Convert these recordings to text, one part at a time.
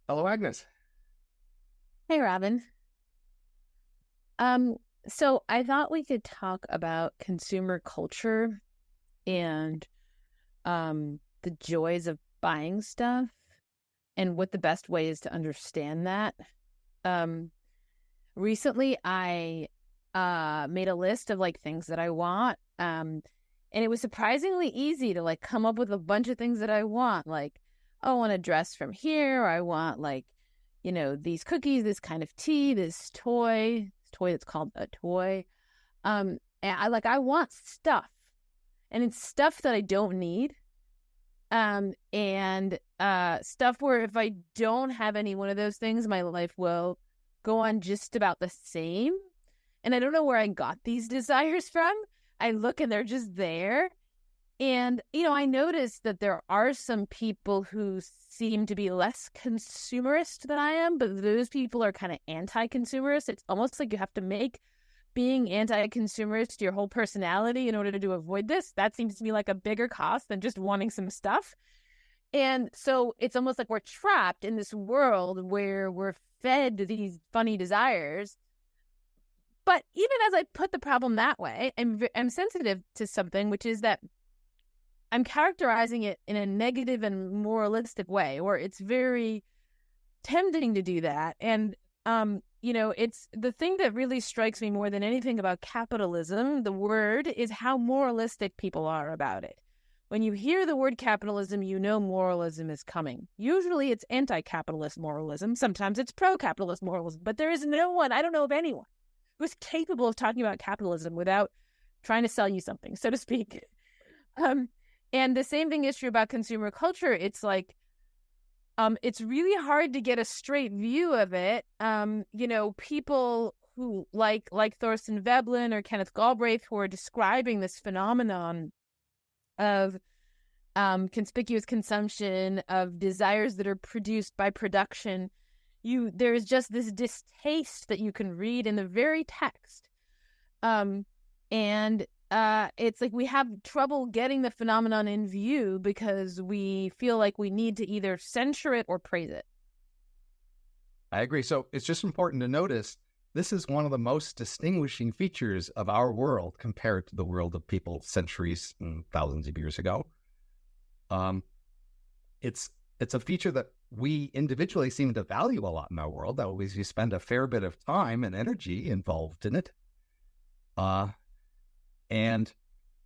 Hello, Agnes. Hey, Robin. Um, so I thought we could talk about consumer culture and the joys of buying stuff and what the best way is to understand that. Um, Recently I made a list of like things that I want. And it was surprisingly easy to like come up with a bunch of things that I want. Like, oh, I want a dress from here, or I want like, these cookies, this kind of tea, this toy that's called a toy. And I want stuff. And it's stuff that I don't need. And stuff where if I don't have any one of those things, my life will go on just about the same. And I don't know where I got these desires from. I look and they're just there. And, I noticed that there are some people who seem to be less consumerist than I am, but those people are kind of anti-consumerist. It's almost like you have to make being anti-consumerist your whole personality in order to avoid this. That seems to be like a bigger cost than just wanting some stuff. And so it's almost like we're trapped in this world where we're fed these funny desires. But even as I put the problem that way, I'm sensitive to something, which is that I'm characterizing it in a negative and moralistic way, or it's very tempting to do that. And, it's the thing that really strikes me more than anything about capitalism, the word, is how moralistic people are about it. When you hear the word capitalism, you know moralism is coming. Usually it's anti-capitalist moralism. Sometimes it's pro-capitalist moralism. But there is no one, I don't know of anyone, who's capable of talking about capitalism without trying to sell you something, so to speak. And the same thing is true about consumer culture. It's like, it's really hard to get a straight view of it. People who like Thorstein Veblen or Kenneth Galbraith, who are describing this phenomenon of conspicuous consumption, of desires that are produced by production. There's just this distaste that you can read in the very text. And it's like we have trouble getting the phenomenon in view because we feel like we need to either censure it or praise it. I agree. So it's just important to notice this is one of the most distinguishing features of our world compared to the world of people centuries and thousands of years ago. It's a feature that we individually seem to value a lot in our world. That we spend a fair bit of time and energy involved in it. And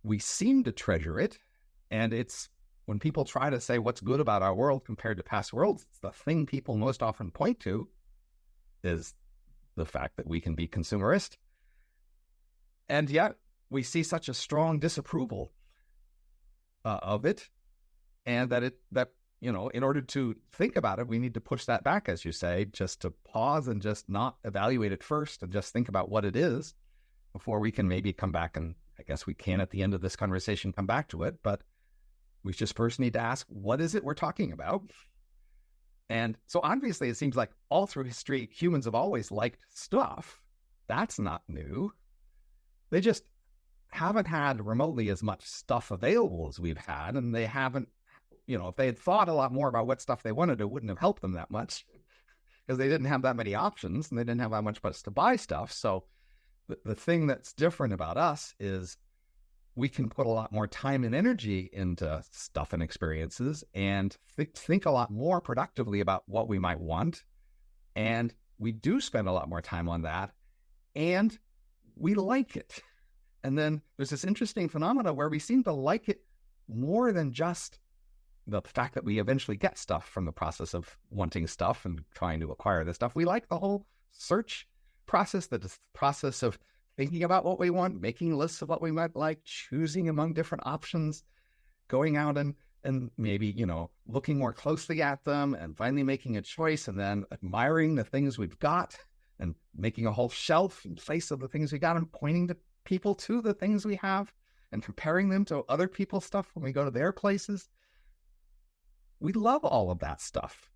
we seem to treasure it. And it's when people try to say what's good about our world compared to past worlds, it's the thing people most often point to is the fact that we can be consumerist. And yet we see such a strong disapproval of it. And that in order to think about it, we need to push that back, as you say, just to pause and just not evaluate it first and just think about what it is before we can maybe come back. And I guess we can at the end of this conversation come back to it, but we just first need to ask, what is it we're talking about? And so obviously it seems like all through history, humans have always liked stuff. That's not new. They just haven't had remotely as much stuff available as we've had. And they haven't, if they had thought a lot more about what stuff they wanted, it wouldn't have helped them that much because they didn't have that many options and they didn't have that much to buy stuff. So the thing that's different about us is we can put a lot more time and energy into stuff and experiences and think a lot more productively about what we might want. And we do spend a lot more time on that. And we like it. And then there's this interesting phenomena where we seem to like it more than just the fact that we eventually get stuff from the process of wanting stuff and trying to acquire this stuff. We like the whole search process, the process of thinking about what we want, making lists of what we might like, choosing among different options, going out and maybe, looking more closely at them and finally making a choice and then admiring the things we've got and making a whole shelf in place of the things we got and pointing to people to the things we have and comparing them to other people's stuff when we go to their places. We love all of that stuff.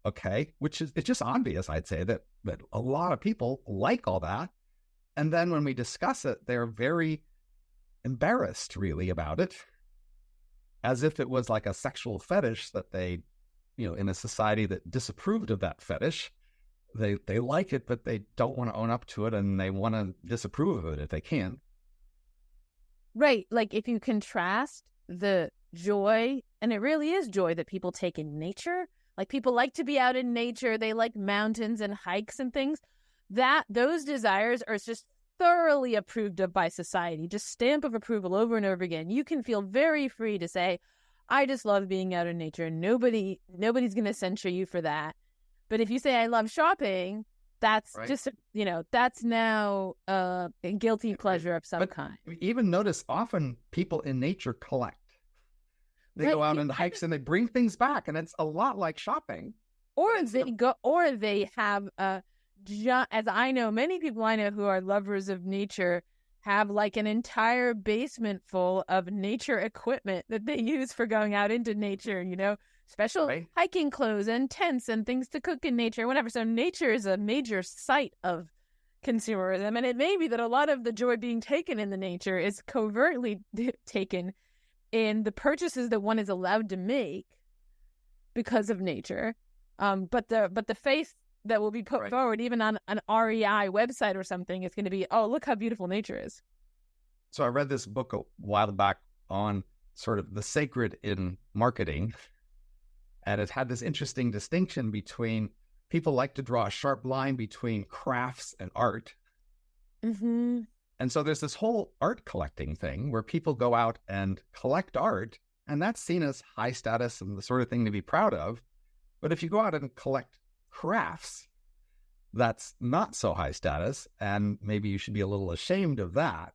Okay, it's just obvious, I'd say, that a lot of people like all that. And then when we discuss it, they're very embarrassed, really, about it, as if it was like a sexual fetish that they, in a society that disapproved of that fetish. They like it, but they don't want to own up to it, and they want to disapprove of it if they can. Right. Like if you contrast the joy, and it really is joy that people take in nature, like people like to be out in nature, they like mountains and hikes and things, that those desires are just thoroughly approved of by society, just stamp of approval over and over again. You can feel very free to say, I just love being out in nature, and nobody's going to censure you for that. But if you say I love shopping, that's right. Just, that's now a guilty pleasure of some kind. Even notice often people in nature collect. They go out on hikes and they bring things back, and it's a lot like shopping. Or they have as I know, many people I know who are lovers of nature have like an entire basement full of nature equipment that they use for going out into nature, special hiking clothes and tents and things to cook in nature, whatever. So nature is a major site of consumerism. And it may be that a lot of the joy being taken in the nature is covertly taken in the purchases that one is allowed to make because of nature. But the faith that will be put forward, even on an REI website or something, is going to be, oh, look how beautiful nature is. So I read this book a while back on sort of the sacred in marketing. And it had this interesting distinction between people like to draw a sharp line between crafts and art. Mm-hmm. And so there's this whole art collecting thing where people go out and collect art, and that's seen as high status and the sort of thing to be proud of. But if you go out and collect crafts, that's not so high status, and maybe you should be a little ashamed of that.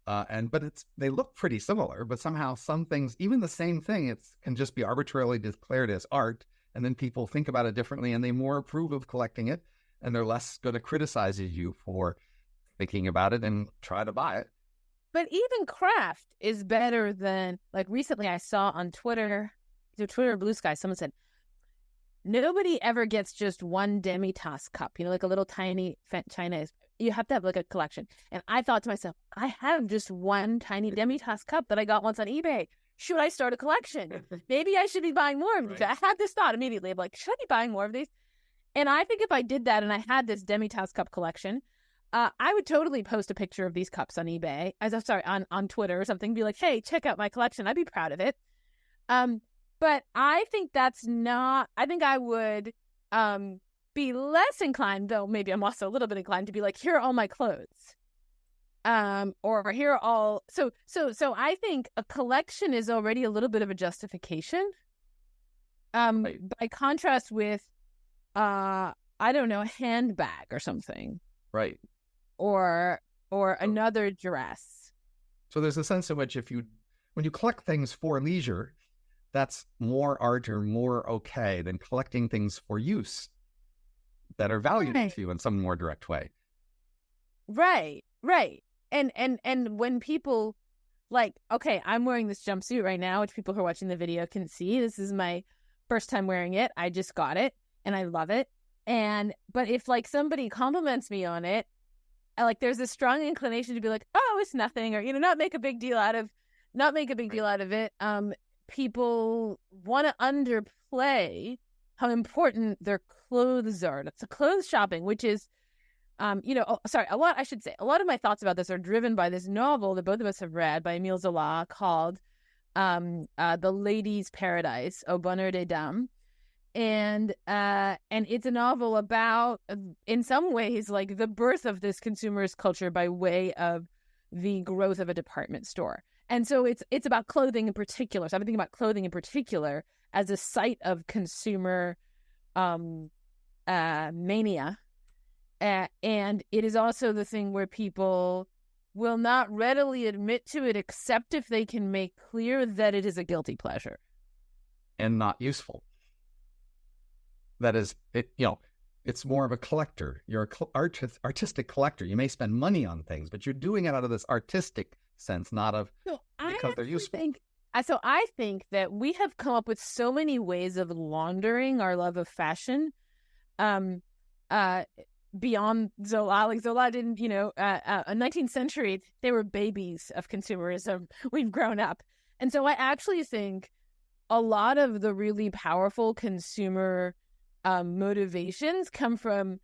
But they look pretty similar, but somehow some things, even the same thing, can just be arbitrarily declared as art, and then people think about it differently, and they more approve of collecting it, and they're less going to criticize you for thinking about it and try to buy it. But even craft is better than, like recently I saw on Twitter or Blue Sky, someone said, nobody ever gets just one demi-tasse cup, like a little tiny China is. You have to have like a collection. And I thought to myself, I have just one tiny demi-tasse cup that I got once on eBay. Should I start a collection? Maybe I should be buying more of these. I had this thought immediately. I'm like, should I be buying more of these? And I think if I did that and I had this demi-tasse cup collection, I would totally post a picture of these cups on eBay, on Twitter or something, be like, hey, check out my collection. I'd be proud of it. But I think I think I would be less inclined, though maybe I'm also a little bit inclined to be like, here are all my clothes. Or here are all, so I think a collection is already a little bit of a justification. By contrast with, I don't know, a handbag or something. Right. Or another dress. So there's a sense in which when you collect things for leisure, that's more art or more okay than collecting things for use that are valued to you in some more direct way. Right. And when people like, okay, I'm wearing this jumpsuit right now, which people who are watching the video can see. This is my first time wearing it. I just got it and I love it. But if like somebody compliments me on it, there's a strong inclination to be like, oh, it's nothing, or, not make a big deal out of it. People want to underplay how important their clothes are. That's a clothes shopping, which is, a lot of my thoughts about this are driven by this novel that both of us have read by Emile Zola called The Lady's Paradise, Au Bonheur des Dames. And it's a novel about, in some ways, like the birth of this consumerist culture by way of the growth of a department store. And so it's about clothing in particular. So I've been thinking about clothing in particular as a site of consumer mania. And it is also the thing where people will not readily admit to it, except if they can make clear that it is a guilty pleasure. And not useful. That is, it's more of a collector. You're an artistic collector. You may spend money on things, but you're doing it out of this artistic sense, not of because they're useful. So I think that we have come up with so many ways of laundering our love of fashion beyond Zola. Like Zola didn't, 19th century, they were babies of consumerism. We've grown up. And so I actually think a lot of the really powerful consumer motivations come from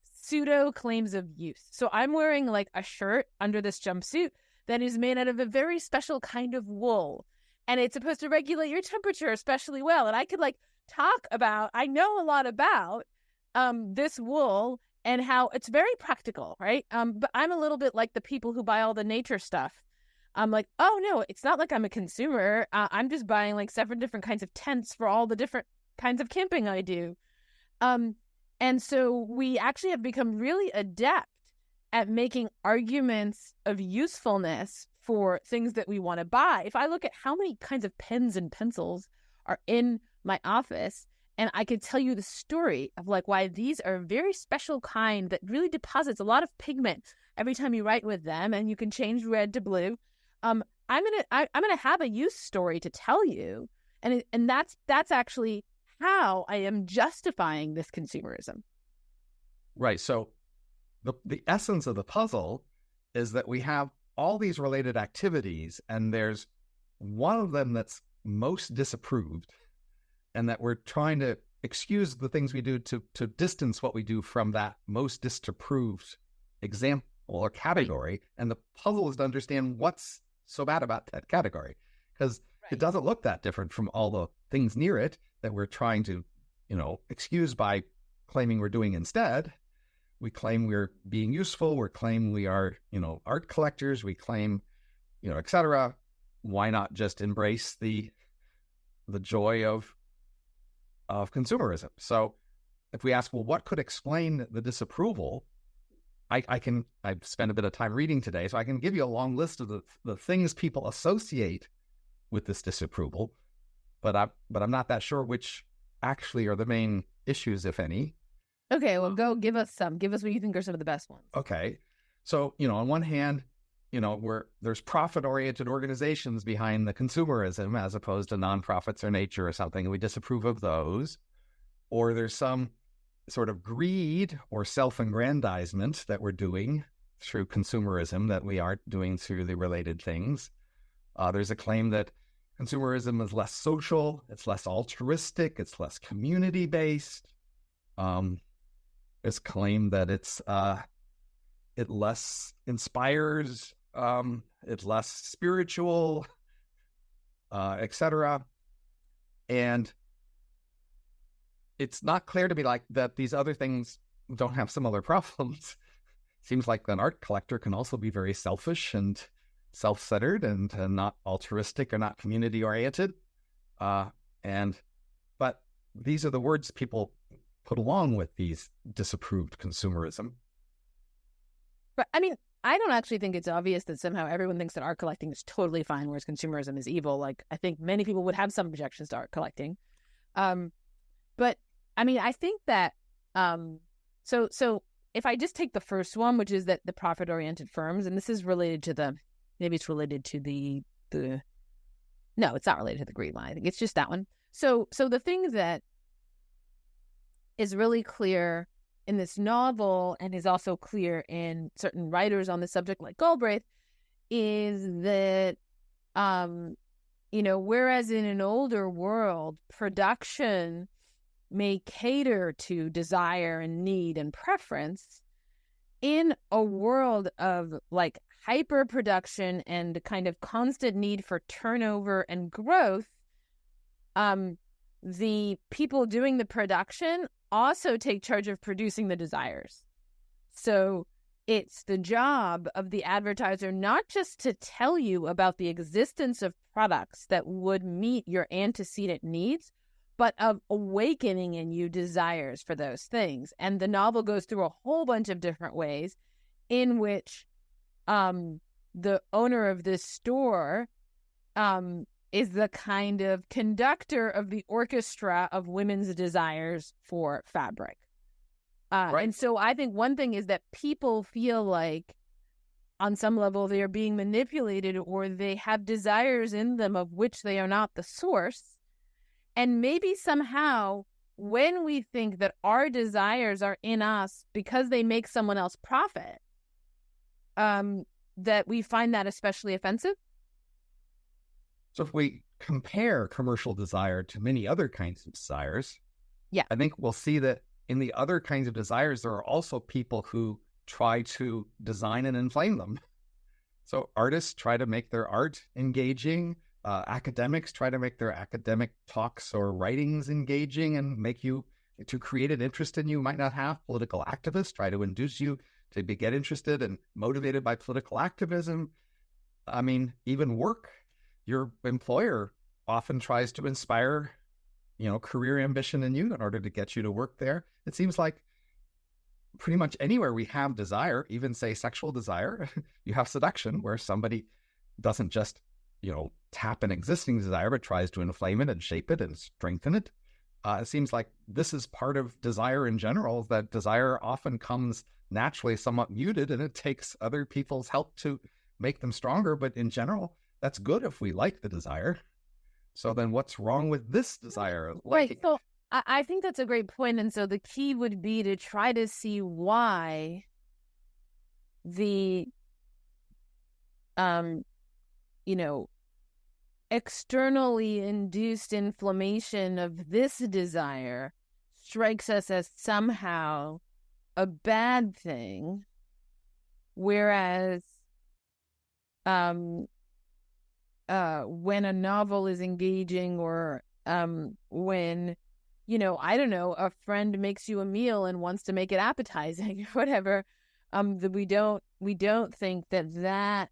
pseudo claims of use. So I'm wearing like a shirt under this jumpsuit that is made out of a very special kind of wool, and it's supposed to regulate your temperature especially well. And I could like talk about, I know a lot about this wool and how it's very practical, right? But I'm a little bit like the people who buy all the nature stuff. I'm like, oh no, it's not like I'm a consumer. I'm just buying like 7 different kinds of tents for all the different kinds of camping I do. And so we actually have become really adept at making arguments of usefulness for things that we want to buy. If I look at how many kinds of pens and pencils are in my office, and I could tell you the story of like why these are a very special kind that really deposits a lot of pigment every time you write with them, and you can change red to blue. I'm gonna have a use story to tell you, and that's actually how I am justifying this consumerism. Right. So the essence of the puzzle is that we have all these related activities, and there's one of them that's most disapproved, and that we're trying to excuse the things we do to distance what we do from that most disapproved example or category. And the puzzle is to understand what's so bad about that category, because it doesn't look that different from all the things near it that we're trying to, excuse by claiming we're doing instead. We claim we're being useful. We claim we are, art collectors. We claim, et cetera. Why not just embrace the joy of consumerism? So if we ask, well, what could explain the disapproval? I've spent a bit of time reading today, so I can give you a long list of the things people associate with this disapproval, but I'm not that sure which actually are the main issues, if any. Okay, well, go give us some. Give us what you think are some of the best ones. Okay. So, on one hand, there's profit-oriented organizations behind the consumerism as opposed to nonprofits or nature or something, and we disapprove of those. Or there's some sort of greed or self-aggrandizement that we're doing through consumerism that we aren't doing through the related things. There's a claim that consumerism is less social, it's less altruistic, it's less community-based. It's claimed that it less inspires, it's less spiritual, etc. And it's not clear to me like that these other things don't have similar problems. Seems like an art collector can also be very selfish and self-centered and not altruistic or not community-oriented. But these are the words people put along with these disapproved consumerism. But I mean, I don't actually think it's obvious that somehow everyone thinks that art collecting is totally fine, whereas consumerism is evil. Like, I think many people would have some objections to art collecting. But I mean, I think that so if I just take the first one, which is that the profit-oriented firms, and this is related to maybe it's related to the no, it's not related to the green line. I think it's just that one. So the thing that is really clear in this novel, and is also clear in certain writers on the subject like Galbraith, is that whereas in an older world, production may cater to desire and need and preference, in a world of like hyper production and kind of constant need for turnover and growth, the people doing the production also take charge of producing the desires. So it's the job of the advertiser not just to tell you about the existence of products that would meet your antecedent needs, but of awakening in you desires for those things. And the novel goes through a whole bunch of different ways in which the owner of this store is the kind of conductor of the orchestra of women's desires for fabric. Right. And so I think one thing is that people feel like on some level they are being manipulated, or they have desires in them of which they are not the source. And maybe somehow when we think that our desires are in us because they make someone else profit, that we find that especially offensive. So if we compare commercial desire to many other kinds of desires, Yeah. I think we'll see that in the other kinds of desires, there are also people who try to design and inflame them. So artists try to make their art engaging. Academics try to make their academic talks or writings engaging and make you to create an interest in you might not have. Political activists try to induce you to get interested and motivated by political activism. I mean, even work, your employer often tries to inspire, career ambition in you in order to get you to work there. It seems like pretty much anywhere we have desire, even say sexual desire, you have seduction, where somebody doesn't just, tap an existing desire, but tries to inflame it and shape it and strengthen it. It seems like this is part of desire in general, that desire often comes naturally somewhat muted and it takes other people's help to make them stronger. But in general, that's good if we like the desire. So then what's wrong with this desire? Right. So I think that's a great point. And so the key would be to try to see why the, externally induced inflammation of this desire strikes us as somehow a bad thing, whereas when a novel is engaging, or when, I don't know, a friend makes you a meal and wants to make it appetizing or whatever, that we don't think that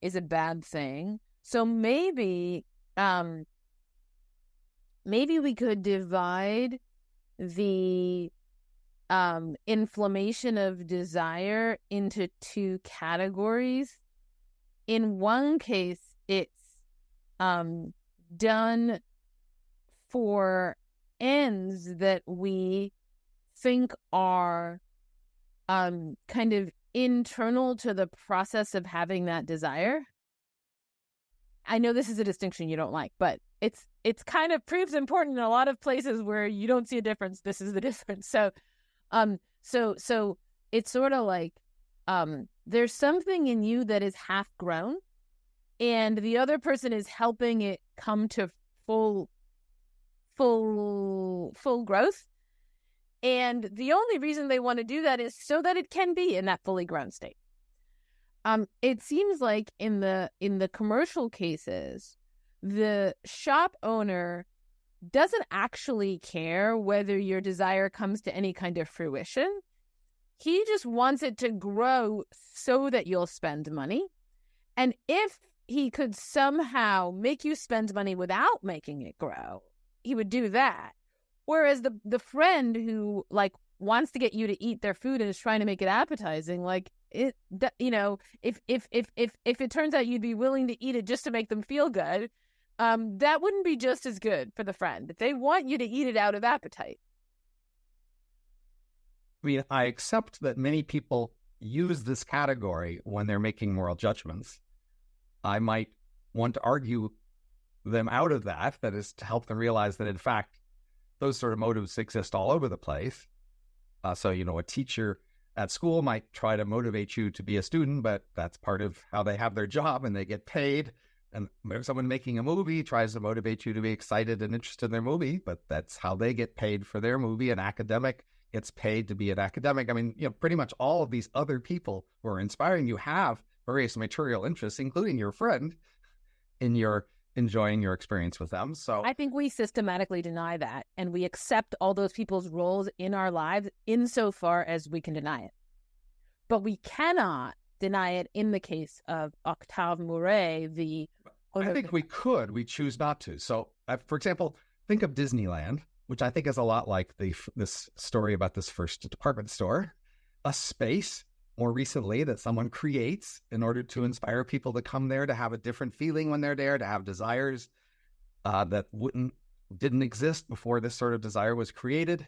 is a bad thing. So maybe we could divide the inflammation of desire into two categories. In one case, it's done for ends that we think are kind of internal to the process of having that desire. I know this is a distinction you don't like, but it's kind of proves important in a lot of places where you don't see a difference. This is the difference. So it's sort of like there's something in you that is half grown, and the other person is helping it come to full growth. And the only reason they want to do that is so that it can be in that fully grown state. It seems like in the commercial cases, the shop owner doesn't actually care whether your desire comes to any kind of fruition. He just wants it to grow so that you'll spend money. And if he could somehow make you spend money without making it grow, he would do that. Whereas the friend who wants to get you to eat their food and is trying to make it appetizing, if it turns out you'd be willing to eat it just to make them feel good, that wouldn't be just as good for the friend. They want you to eat it out of appetite. I mean, I accept that many people use this category when they're making moral judgments. I might want to argue them out of that is to help them realize that, in fact, those sort of motives exist all over the place. So, a teacher at school might try to motivate you to be a student, but that's part of how they have their job and they get paid. And someone making a movie tries to motivate you to be excited and interested in their movie, but that's how they get paid for their movie. An academic gets paid to be an academic. I mean, pretty much all of these other people who are inspiring you have various material interests, including your friend, in your enjoying your experience with them. So I think we systematically deny that, and we accept all those people's roles in our lives insofar as we can deny it. But we cannot deny it in the case of Octave Mouret, I think we could. We choose not to. So, for example, think of Disneyland, which I think is a lot like this story about this first department store, a space more recently that someone creates in order to inspire people to come there, to have a different feeling when they're there, to have desires that didn't exist before this sort of desire was created.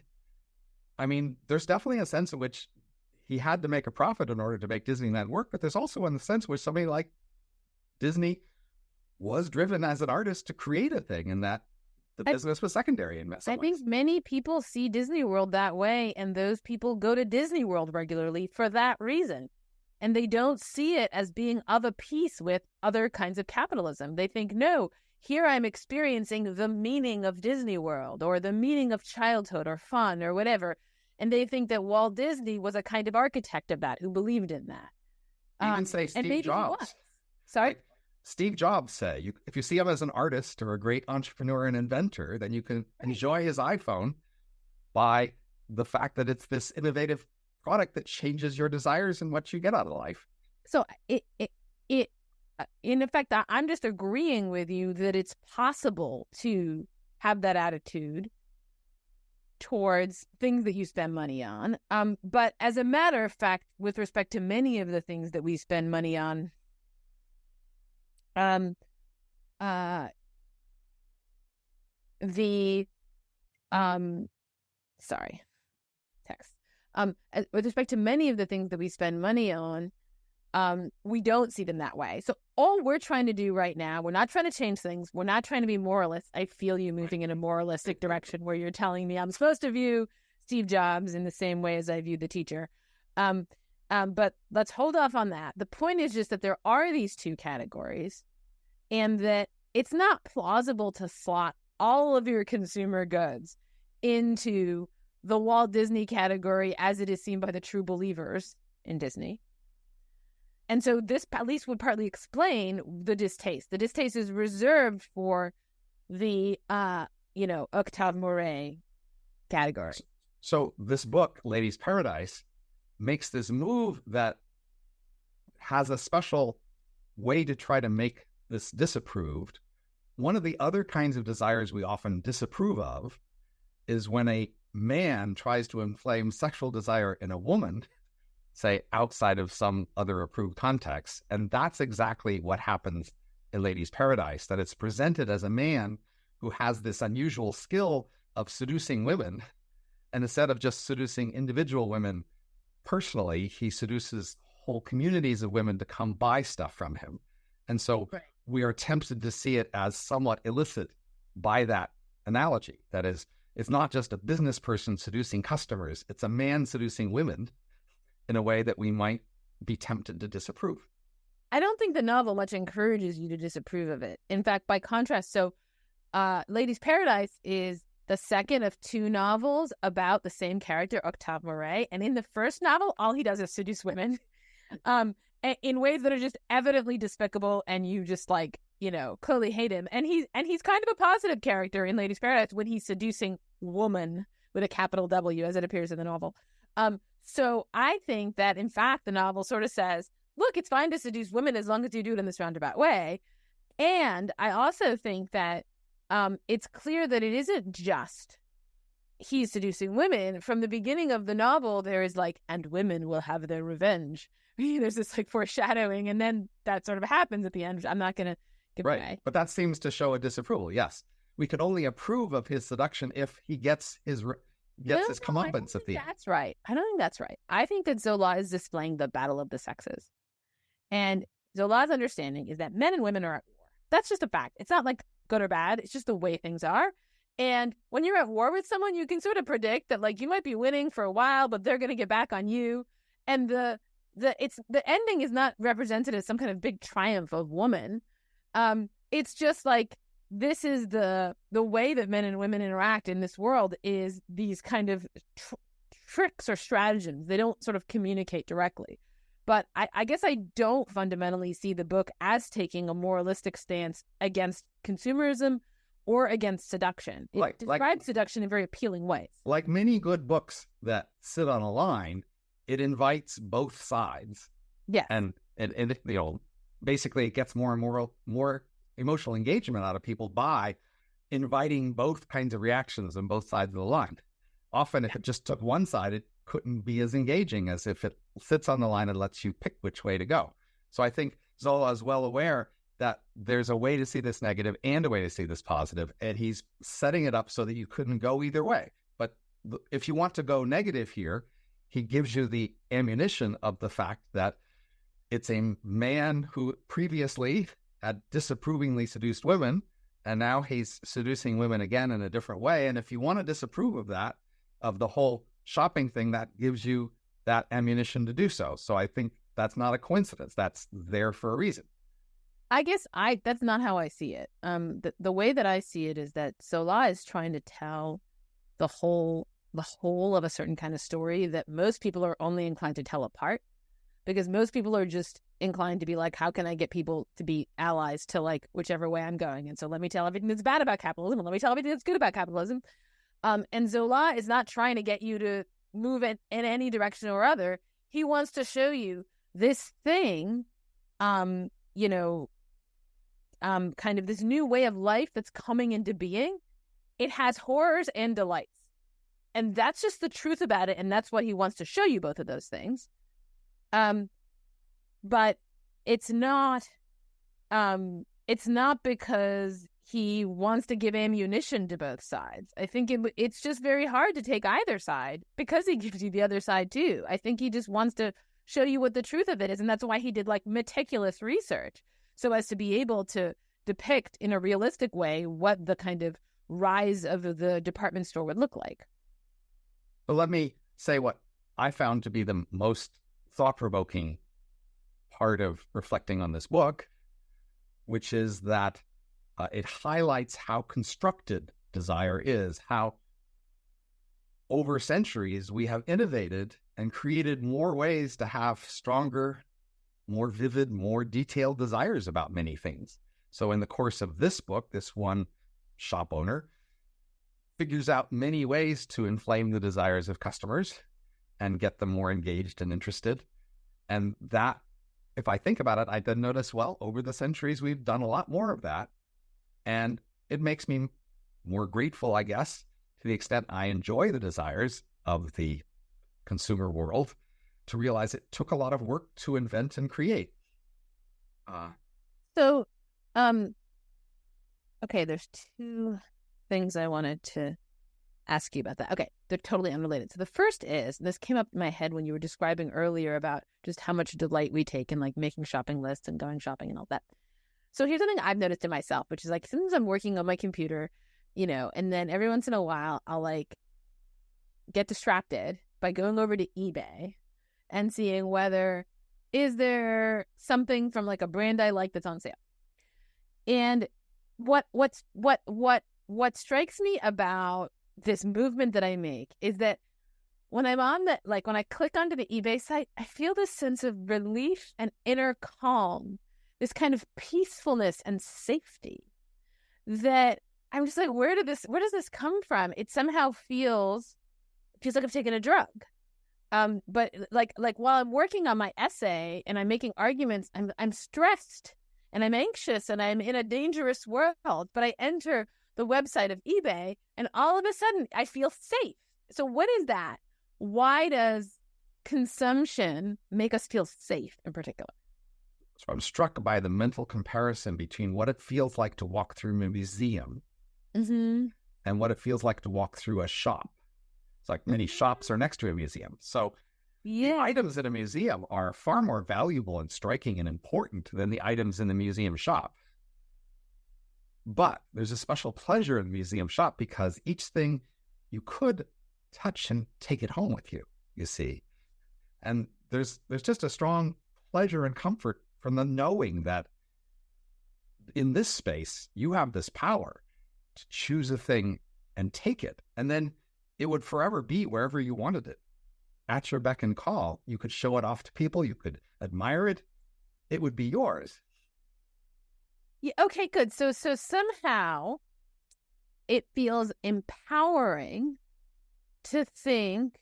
I mean, there's definitely a sense in which he had to make a profit in order to make Disneyland work, but there's also a sense where somebody like Disney was driven as an artist to create a thing, and that the business was secondary in some ways. I think many people see Disney World that way, and those people go to Disney World regularly for that reason. And they don't see it as being of a piece with other kinds of capitalism. They think, no, here I'm experiencing the meaning of Disney World or the meaning of childhood or fun or whatever. And they think that Walt Disney was a kind of architect of that, who believed in that. Even say Steve Jobs. Sorry? Like Steve Jobs say, if you see him as an artist or a great entrepreneur and inventor, then you can enjoy his iPhone by the fact that it's this innovative product that changes your desires and what you get out of life. So in effect, I'm just agreeing with you that it's possible to have that attitude towards things that you spend money on. But as a matter of fact, with respect to many of the things that we spend money on, with respect to many of the things that we spend money on, we don't see them that way. So all we're trying to do right now, we're not trying to change things. We're not trying to be moralists. I feel you moving in a moralistic direction where you're telling me I'm supposed to view Steve Jobs in the same way as I view the teacher. But let's hold off on that. The point is just that there are these two categories, and that it's not plausible to slot all of your consumer goods into the Walt Disney category as it is seen by the true believers in Disney. And so this at least would partly explain the distaste. The distaste is reserved for the, Octave Moret category. So this book, Ladies' Paradise, makes this move that has a special way to try to make this disapproved. One of the other kinds of desires we often disapprove of is when a man tries to inflame sexual desire in a woman, say outside of some other approved context. And that's exactly what happens in Ladies' Paradise, that it's presented as a man who has this unusual skill of seducing women. And instead of just seducing individual women personally, he seduces whole communities of women to come buy stuff from him. And so we are tempted to see it as somewhat illicit by that analogy. That is, it's not just a business person seducing customers, it's a man seducing women in a way that we might be tempted to disapprove. I don't think the novel much encourages you to disapprove of it. In fact, by contrast, Ladies' Paradise is the second of two novels about the same character, Octave Moret. And in the first novel, all he does is seduce women in ways that are just evidently despicable, and you just clearly hate him. And he's kind of a positive character in Ladies' Paradise when he's seducing woman with a capital W, as it appears in the novel. So I think that, in fact, the novel sort of says, look, it's fine to seduce women as long as you do it in this roundabout way. And I also think that it's clear that it isn't just he's seducing women. From the beginning of the novel, there is and women will have their revenge. There's this foreshadowing, and then that sort of happens at the end. I'm not going to give away. But that seems to show a disapproval. Yes, we could only approve of his seduction if he gets his comeuppance at the end. That's right. I don't think that's right. I think that Zola is displaying the battle of the sexes. And Zola's understanding is that men and women are at war. That's just a fact. It's not good or bad. It's just the way things are. And when you're at war with someone, you can sort of predict that you might be winning for a while, but they're going to get back on you. And the ending is not represented as some kind of big triumph of woman. It's just this is the way that men and women interact in this world, is these kind of tricks or stratagems. They don't sort of communicate directly. But I guess I don't fundamentally see the book as taking a moralistic stance against consumerism or against seduction. It describes seduction in very appealing ways. Like many good books that sit on a line, it invites both sides. Yes. And basically it gets more and more emotional engagement out of people by inviting both kinds of reactions on both sides of the line. Often if it just took one side, it couldn't be as engaging as if it sits on the line and lets you pick which way to go. So I think Zola is well aware that there's a way to see this negative and a way to see this positive, and he's setting it up so that you couldn't go either way. But if you want to go negative here, he gives you the ammunition of the fact that it's a man who previously had disapprovingly seduced women, and now he's seducing women again in a different way. And if you want to disapprove of that, of the whole shopping thing, that gives you that ammunition to do so. So I think That's not a coincidence. That's there for a reason. I guess that's not how I see it. The way that I see it is that Zola is trying to tell the whole of a certain kind of story that most people are only inclined to tell apart, because most people are just inclined to be like, how can I get people to be allies to like whichever way I'm going? And so let me tell everything that's bad about capitalism, and let me tell everything that's good about capitalism. And Zola is not trying to get you to move in any direction or other. He wants to show you this thing, kind of this new way of life that's coming into being. It has horrors and delights. And that's just the truth about it. And that's what he wants to show you, both of those things. But it's not because he wants to give ammunition to both sides. I think it's just very hard to take either side because he gives you the other side too. I think he just wants to show you what the truth of it is. And that's why he did like meticulous research, so as to be able to depict in a realistic way what the kind of rise of the department store would look like. But let me say what I found to be the most thought-provoking part of reflecting on this book, which is that it highlights how constructed desire is, how over centuries we have innovated and created more ways to have stronger, more vivid, more detailed desires about many things. So in the course of this book, this one shop owner figures out many ways to inflame the desires of customers and get them more engaged and interested. And that, if I think about it, I then notice, well, over the centuries, we've done a lot more of that. And it makes me more grateful, I guess, to the extent I enjoy the desires of the consumer world, to realize it took a lot of work to invent and create. Okay, there's two things I wanted to ask you about that. Okay, they're totally unrelated. So the first is, this came up in my head when you were describing earlier about just how much delight we take in like making shopping lists and going shopping and all that. So here's something I've noticed in myself, which is like, since I'm working on my computer, and then every once in a while I'll like get distracted by going over to eBay and seeing whether is there something from like a brand I like that's on sale. And what strikes me about this movement that I make is that when I'm on when I click onto the eBay site, I feel this sense of relief and inner calm, this kind of peacefulness and safety that I'm just like, where does this come from? It somehow feels like I've taken a drug. But like while I'm working on my essay and I'm making arguments, I'm stressed and I'm anxious and I'm in a dangerous world, but I enter the website of eBay and all of a sudden I feel safe. So what is that? Why does consumption make us feel safe in particular? So I'm struck by the mental comparison between what it feels like to walk through a museum and what it feels like to walk through a shop. It's like many shops are next to a museum. So the items in a museum are far more valuable and striking and important than the items in the museum shop. But there's a special pleasure in the museum shop because each thing you could touch and take it home with you, you see. And there's just a strong pleasure and comfort from the knowing that in this space, you have this power to choose a thing and take it. And then it would forever be wherever you wanted it. At your beck and call, you could show it off to people. You could admire it. It would be yours. Yeah. Okay, good. So somehow it feels empowering to think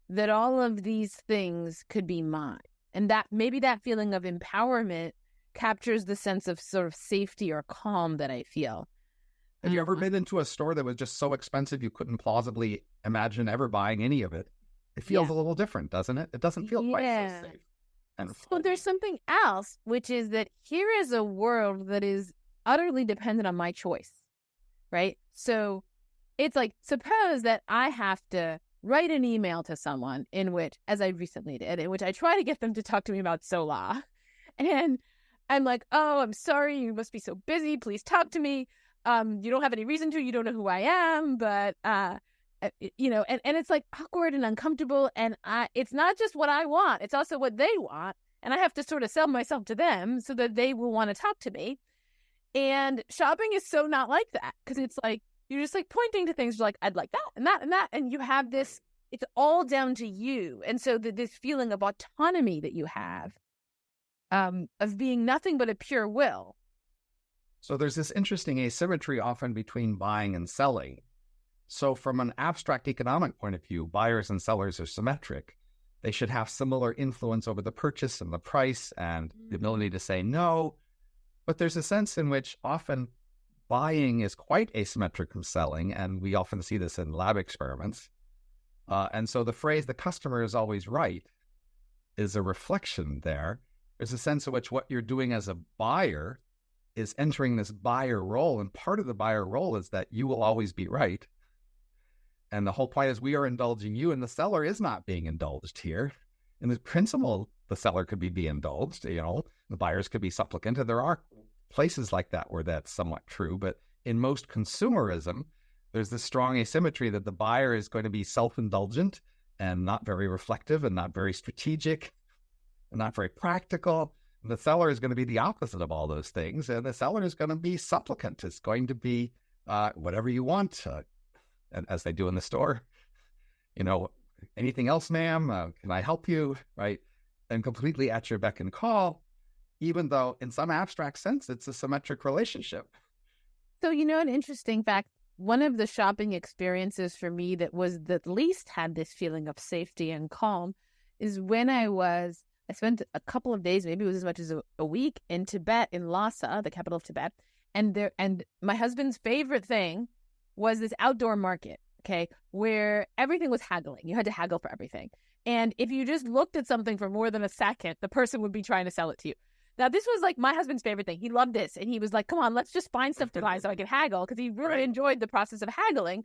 that all of these things could be mine. And that maybe that feeling of empowerment captures the sense of sort of safety or calm that I feel. Have you ever been into a store that was just so expensive you couldn't plausibly imagine ever buying any of it? It feels a little different, doesn't it? It doesn't feel quite so safe. And so there's something else, which is that here is a world that is utterly dependent on my choice, right? So it's like, suppose that I have to write an email to someone in which, as I recently did, in which I try to get them to talk to me about Zola. And I'm like, oh, I'm sorry, you must be so busy. Please talk to me. You don't have any reason to. You don't know who I am. But and it's like awkward and uncomfortable. And it's not just what I want, it's also what they want. And I have to sort of sell myself to them so that they will want to talk to me. And shopping is so not like that, because it's like, you're just like pointing to things like, I'd like that and that and that. And you have this, it's all down to you. And so this feeling of autonomy that you have, of being nothing but a pure will. So there's this interesting asymmetry often between buying and selling. So from an abstract economic point of view, buyers and sellers are symmetric. They should have similar influence over the purchase and the price and the ability to say no. But there's a sense in which often buying is quite asymmetric from selling, and we often see this in lab experiments. And so the phrase, the customer is always right, is a reflection there. There's a sense in which what you're doing as a buyer is entering this buyer role, and part of the buyer role is that you will always be right. And the whole point is we are indulging you, and the seller is not being indulged here. In the principle, the seller could be indulged, the buyers could be supplicant, and there are places like that where that's somewhat true. But in most consumerism, there's this strong asymmetry that the buyer is going to be self-indulgent and not very reflective and not very strategic and not very practical. And the seller is going to be the opposite of all those things. And the seller is going to be supplicant. It's going to be whatever you want, as they do in the store. Anything else, ma'am? Can I help you? Right? And completely at your beck and call, even though in some abstract sense, it's a symmetric relationship. So, an interesting fact, one of the shopping experiences for me that least had this feeling of safety and calm is when I spent a couple of days, maybe it was as much as a week, in Tibet, in Lhasa, the capital of Tibet. And my husband's favorite thing was this outdoor market, okay, where everything was haggling. You had to haggle for everything. And if you just looked at something for more than a second, the person would be trying to sell it to you. Now, this was like my husband's favorite thing. He loved this. And he was like, come on, let's just find stuff to buy so I can haggle, because he really enjoyed the process of haggling.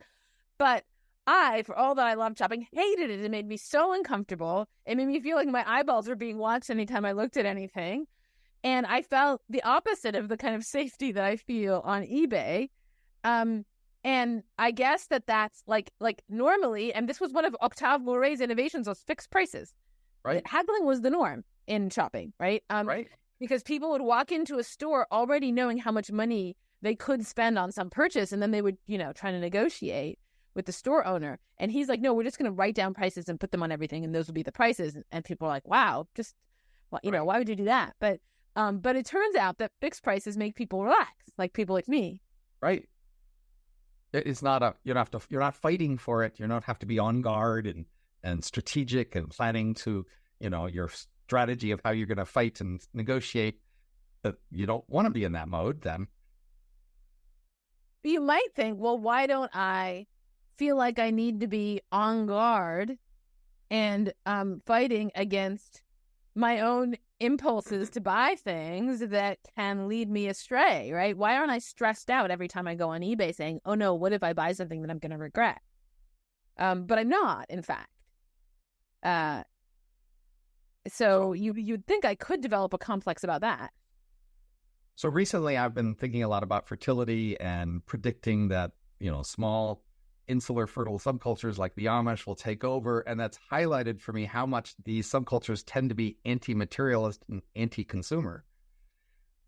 But I, for all that I loved shopping, hated it. It made me so uncomfortable. It made me feel like my eyeballs were being watched anytime I looked at anything. And I felt the opposite of the kind of safety that I feel on eBay. And I guess that's like normally, and this was one of Octave Mouret's innovations, was fixed prices. Right. Haggling was the norm in shopping, right? Right. Because people would walk into a store already knowing how much money they could spend on some purchase, and then they would, try to negotiate with the store owner. And he's like, no, we're just going to write down prices and put them on everything, and those will be the prices. And people are like, wow, just, well, why would you do that? But it turns out that fixed prices make people relax, like people like me. Right. It's not you're not fighting for it. You don't have to be on guard and strategic and planning to, your strategy of how you're going to fight and negotiate. But you don't want to be in that mode then. You might think, well, why don't I feel like I need to be on guard and fighting against my own impulses to buy things that can lead me astray, right? Why aren't I stressed out every time I go on eBay saying, oh no, what if I buy something that I'm going to regret? But I'm not, in fact. So you'd think I could develop a complex about that. So recently I've been thinking a lot about fertility and predicting that, small insular fertile subcultures like the Amish will take over. And that's highlighted for me how much these subcultures tend to be anti-materialist and anti-consumer.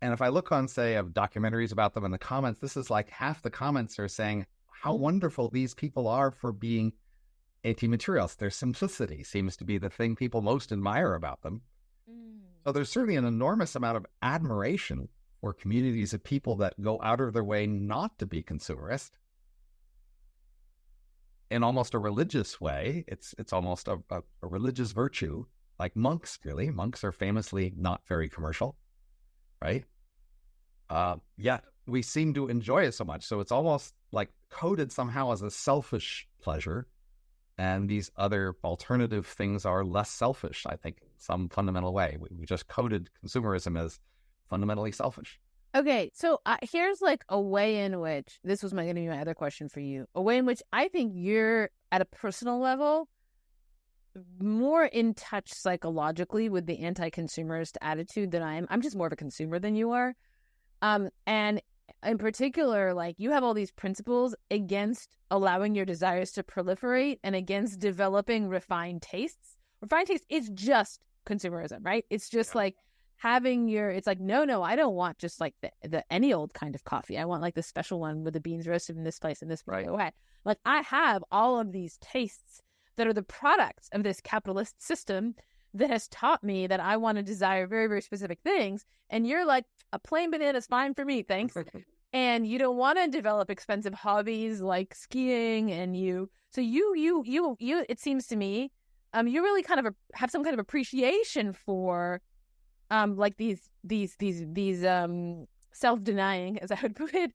And if I look on, say, of documentaries about them in the comments, this is like half the comments are saying how wonderful these people are for being anti-materialist. Their simplicity seems to be the thing people most admire about them. So there's certainly an enormous amount of admiration for communities of people that go out of their way not to be consumerist. In almost a religious way, it's almost a religious virtue, like monks, really. Monks are famously not very commercial, right? Yet we seem to enjoy it so much. So it's almost like coded somehow as a selfish pleasure. And these other alternative things are less selfish, I think, in some fundamental way. We just coded consumerism as fundamentally selfish. Okay, so here's like a way in which, this was going to be my other question for you, a way in which I think you're, at a personal level, more in touch psychologically with the anti-consumerist attitude than I am. I'm just more of a consumer than you are. And in particular, like you have all these principles against allowing your desires to proliferate and against developing refined tastes. Refined taste is just consumerism, right? It's just like having it's like, no, I don't want just like the any old kind of coffee. I want like the special one with the beans roasted in this place in this particular way. Like I have all of these tastes that are the products of this capitalist system that has taught me that I want to desire very, very specific things. And you're like, a plain banana is fine for me, thanks. And you don't want to develop expensive hobbies like skiing, and you it seems to me, you really kind of have some kind of appreciation for like these self-denying, as I would put it,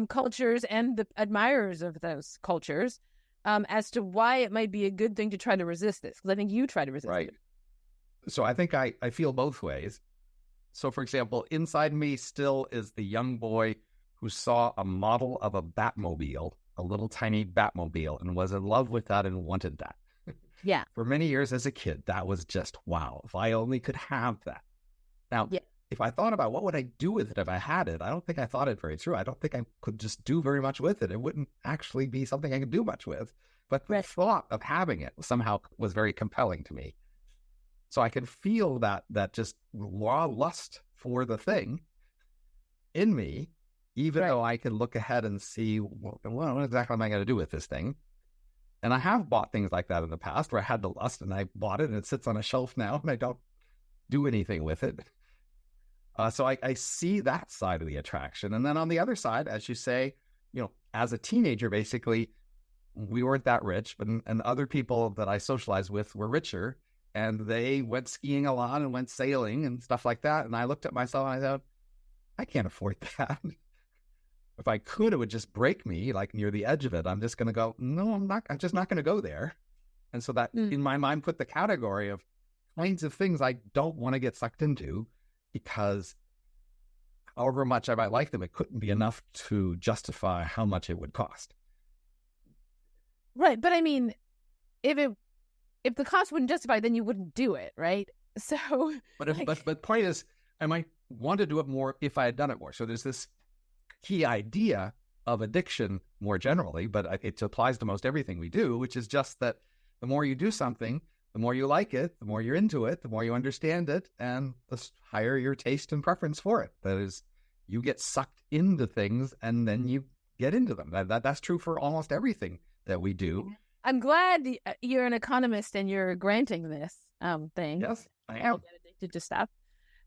cultures and the admirers of those cultures, as to why it might be a good thing to try to resist this, because I think you try to resist it. So I think I feel both ways. So, for example, inside me still is the young boy who saw a model of a Batmobile, a little tiny Batmobile, and was in love with that and wanted that. Yeah. For many years as a kid, that was just, wow, if I only could have that. Now, if I thought about what would I do with it if I had it, I don't think I thought it very through. I don't think I could just do very much with it. It wouldn't actually be something I could do much with. But the thought of having it somehow was very compelling to me. So I can feel that just raw lust for the thing in me, even though I can look ahead and see, well, what exactly am I going to do with this thing? And I have bought things like that in the past where I had the lust and I bought it and it sits on a shelf now and I don't do anything with it. So I see that side of the attraction. And then on the other side, as you say, as a teenager, basically, we weren't that rich, but and other people that I socialized with were richer. And they went skiing a lot and went sailing and stuff like that. And I looked at myself and I thought, I can't afford that. If I could, it would just break me like near the edge of it. I'm just going to go, no, I'm not. I'm just not going to go there. And so that in my mind put the category of kinds of things I don't want to get sucked into, because however much I might like them, it couldn't be enough to justify how much it would cost. Right. But I mean, if the cost wouldn't justify, then you wouldn't do it, right? So, but the point is, I might want to do it more if I had done it more. So there's this key idea of addiction more generally, but it applies to most everything we do, which is just that the more you do something, the more you like it, the more you're into it, the more you understand it, and the higher your taste and preference for it. That is, you get sucked into things and then you get into them. That's true for almost everything that we do. I'm glad you're an economist and you're granting this thing. Yes, I am. Get addicted to stuff.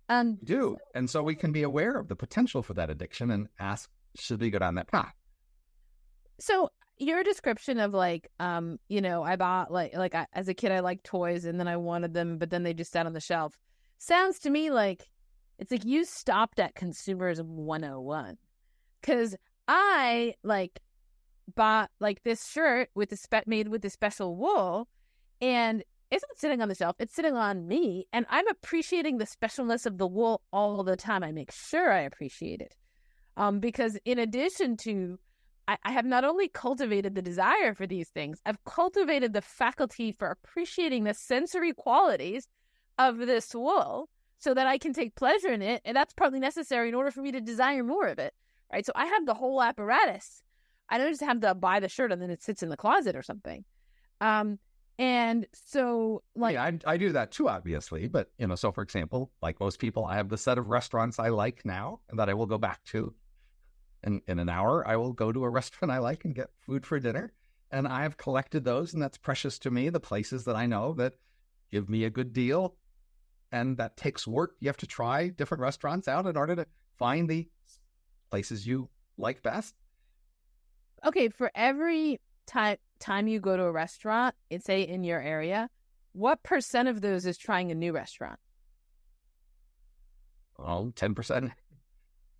We do. And so we can be aware of the potential for that addiction and ask, should we go down that path? So your description of like, I bought as a kid, I liked toys and then I wanted them, but then they just sat on the shelf. Sounds to me like it's like you stopped at Consumerism 101. Because I bought like this shirt with made with the special wool, and it's not sitting on the shelf, it's sitting on me, and I'm appreciating the specialness of the wool all the time. I make sure I appreciate it, because in addition to I have not only cultivated the desire for these things, I've cultivated the faculty for appreciating the sensory qualities of this wool so that I can take pleasure in it, and that's partly necessary in order for me to desire more of it, right? So I have the whole apparatus. I don't just have to buy the shirt and then it sits in the closet or something. And so I do that too, obviously. But, so for example, like most people, I have the set of restaurants I like now and that I will go back to. In an hour, I will go to a restaurant I like and get food for dinner. And I have collected those, and that's precious to me, the places that I know that give me a good deal. And that takes work. You have to try different restaurants out in order to find the places you like best. Okay, for every time you go to a restaurant, say in your area, what % of those is trying a new restaurant? Oh, 10%.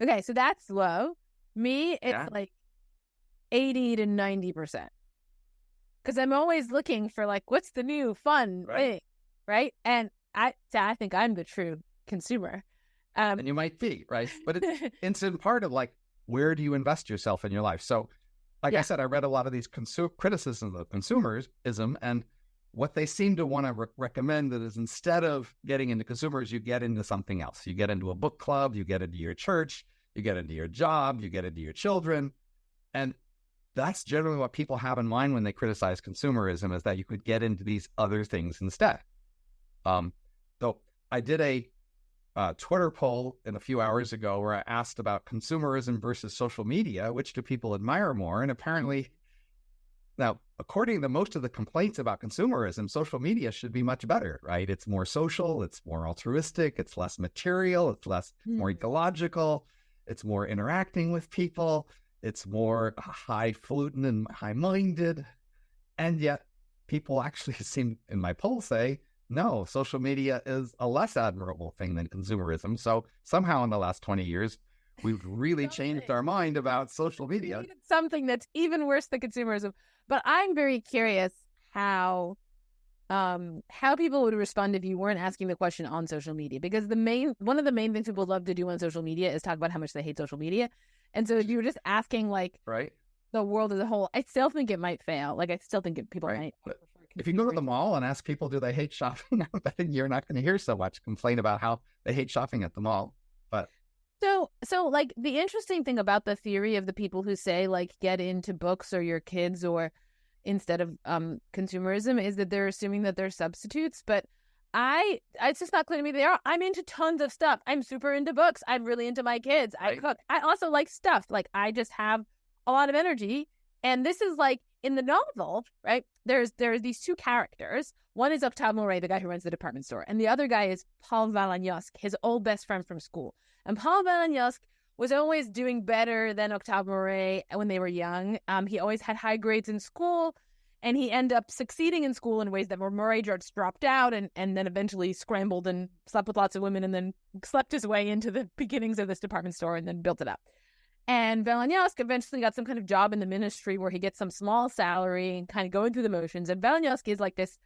Okay, so that's low. Me, it's like 80 to 90%. Because I'm always looking for what's the new fun thing, right? And I think I'm the true consumer. And you might be, right? But it's in part of where do you invest yourself in your life? So I said, I read a lot of these criticisms of consumerism, and what they seem to want to recommend that is instead of getting into consumers, you get into something else. You get into a book club, you get into your church, you get into your job, you get into your children. And that's generally what people have in mind when they criticize consumerism, is that you could get into these other things instead. So I did a Twitter poll a few hours ago where I asked about consumerism versus social media, which do people admire more? And apparently, now, according to most of the complaints about consumerism, social media should be much better, right? It's more social, it's more altruistic, it's less material, it's more ecological, it's more interacting with people, it's more highfalutin and high-minded. And yet people actually seem, in my poll, say, no, social media is a less admirable thing than consumerism. So somehow in the last 20 years, we've really changed our mind about social media. Something that's even worse than consumerism. But I'm very curious how people would respond if you weren't asking the question on social media, because one of the main things people love to do on social media is talk about how much they hate social media. And so if you were just asking like the world as a whole, I still think it might fail. Like I still think people might. If you go to the mall and ask people, do they hate shopping? I bet you're not going to hear so much complaint about how they hate shopping at the mall. But so like the interesting thing about the theory of the people who say like get into books or your kids or instead of consumerism is that they're assuming that they're substitutes. But it's just not clear to me they are. I'm into tons of stuff. I'm super into books. I'm really into my kids. I cook. I also like stuff. Like I just have a lot of energy. And this is like in the novel, right? There's these two characters. One is Octave Moret, the guy who runs the department store, and the other guy is Paul Valagnosc, his old best friend from school. And Paul Valagnosc was always doing better than Octave Moret when they were young. He always had high grades in school, and he ended up succeeding in school in ways that Moret just dropped out and then eventually scrambled and slept with lots of women and then slept his way into the beginnings of this department store and then built it up. And Valagnosc eventually got some kind of job in the ministry where he gets some small salary and kind of going through the motions. And Valagnosc is like this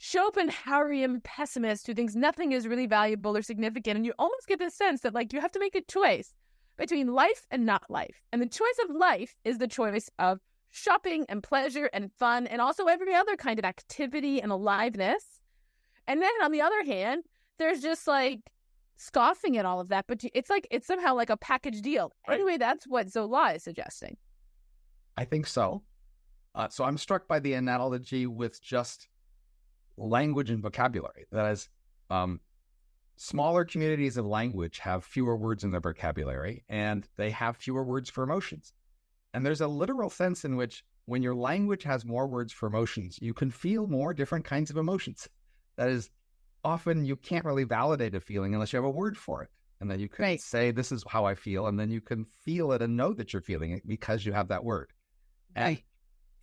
Schopenhauerian pessimist who thinks nothing is really valuable or significant. And you almost get this sense that like you have to make a choice between life and not life. And the choice of life is the choice of shopping and pleasure and fun and also every other kind of activity and aliveness. And then on the other hand, there's just like scoffing at all of that, but it's somehow like a package deal. Right. Anyway, that's what Zola is suggesting. I think so. So I'm struck by the analogy with just language and vocabulary. That is, smaller communities of language have fewer words in their vocabulary, and they have fewer words for emotions. And there's a literal sense in which when your language has more words for emotions, you can feel more different kinds of emotions. That is, often you can't really validate a feeling unless you have a word for it. And then you can say, this is how I feel. And then you can feel it and know that you're feeling it because you have that word. And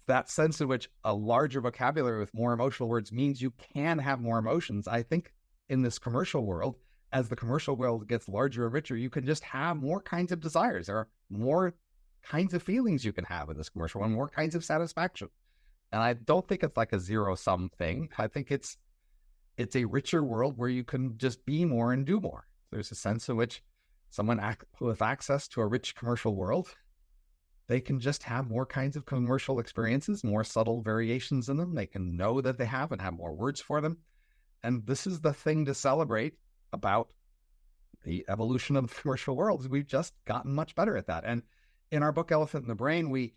that sense in which a larger vocabulary with more emotional words means you can have more emotions. I think in this commercial world, as the commercial world gets larger and richer, you can just have more kinds of desires. There are more kinds of feelings you can have in this commercial and more kinds of satisfaction. And I don't think it's like a zero-sum thing. I think it's a richer world where you can just be more and do more. There's a sense in which someone who has access to a rich commercial world, they can just have more kinds of commercial experiences, more subtle variations in them. They can know that they have and have more words for them. And this is the thing to celebrate about the evolution of the commercial world. We've just gotten much better at that. And in our book, Elephant in the Brain, we